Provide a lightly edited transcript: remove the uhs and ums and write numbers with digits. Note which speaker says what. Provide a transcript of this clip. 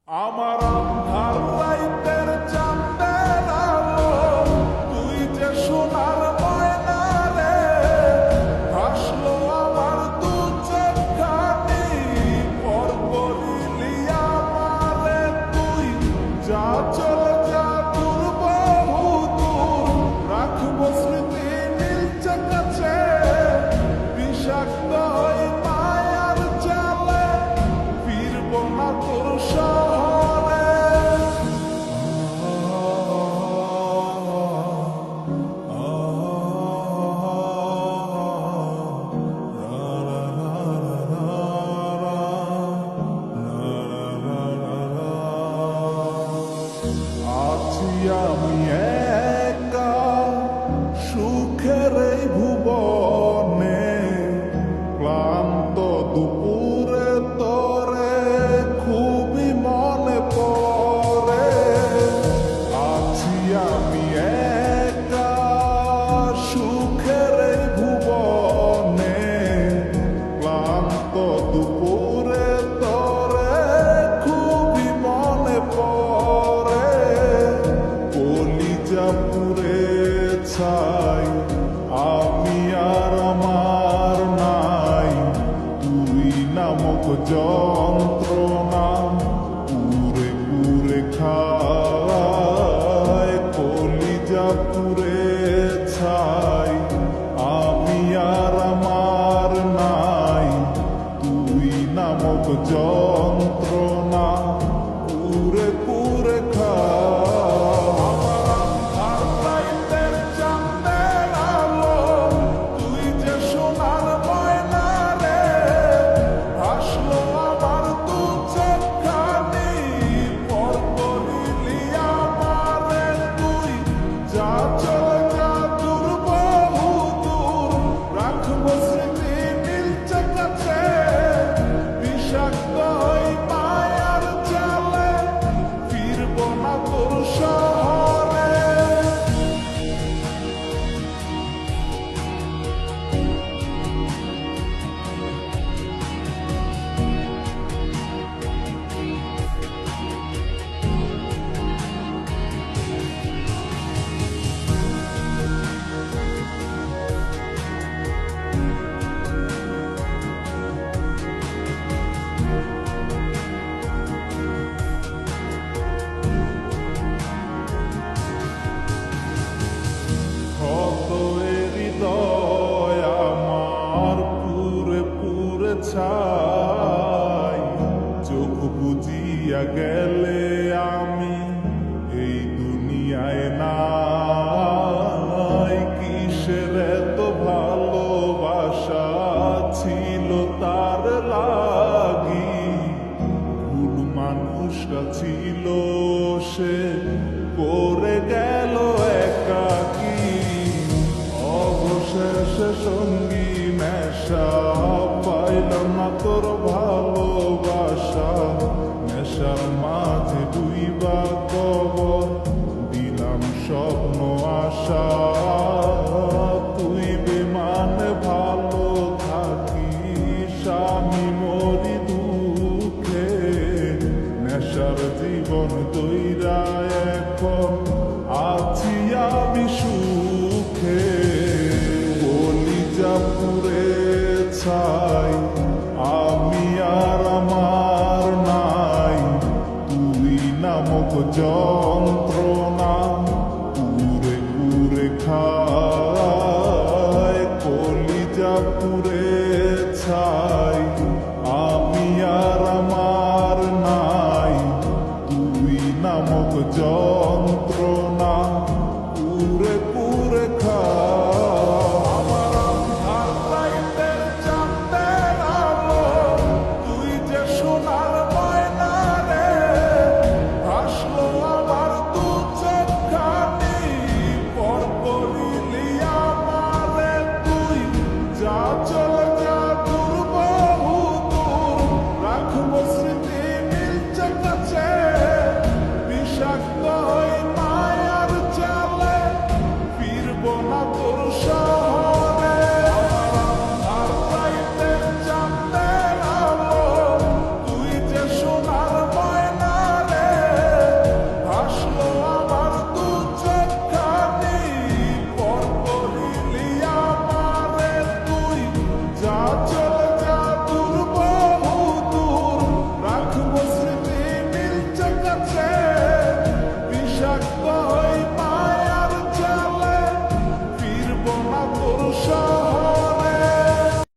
Speaker 1: আমার আন্ধার রাইতের চাঁদের আলো, তুই যে সোনার ময়না রে, হাসলো আমার দু চোখখানি, পর করিলি আমারে তুই। যা চলে যা দূর বহু দূর, রাখবো স্মৃতি নীলচে কাছে, বিষাক্ত হই মায়ার জালে, ফিরব না তোর শহরে। আছি আমি একা সুখের এই ভুবনে, ক্লান্ত দুপুরে তোরে খুবই মনে পড়ে। আছি আমি একা সুখের এই ভুবনে, ক্লান্ত দুপুরে তোরে খুবই মনে পড়ে। কলিজা পুড়ে ছাই, আমি আর আমার নাই, তুই নামক যন্ত্রণা পুরে পুরে খায়। কলিজা পুড়ে ছাই, আমি আর আমার নাই, তুই নামক যন্ত্রণা পুরে পুরে খায়। ছাই, চোখ বুজিয়া গেলে আমি এই দুনিয়ায় নাই। কিসের এত ভালোবাসা ছিল তার লাগি, ভুল মানুষটা ছিল সে, করে গেল একাকি। অবশেষে সঙ্গী নেশা, পাইলাম না তোর ভালোবাসা, নেশার মাঝে ডুইবা কবর দিলাম স্বপ্ন আশা। তুই বিমানে ভালো থাকিস, আমি মরি দুঃখে, নেশার জীবন দইরা এখন আছি আমি সুখে। কলিজা পুড়ে ছাই, আমি আর আমার নাই, তুই নামক যন্ত্রণা পুরে পুরে খায়। কলিজা পুড়ে ছাই, আমি আর আমার নাই, তুই নামক যন্ত্রণা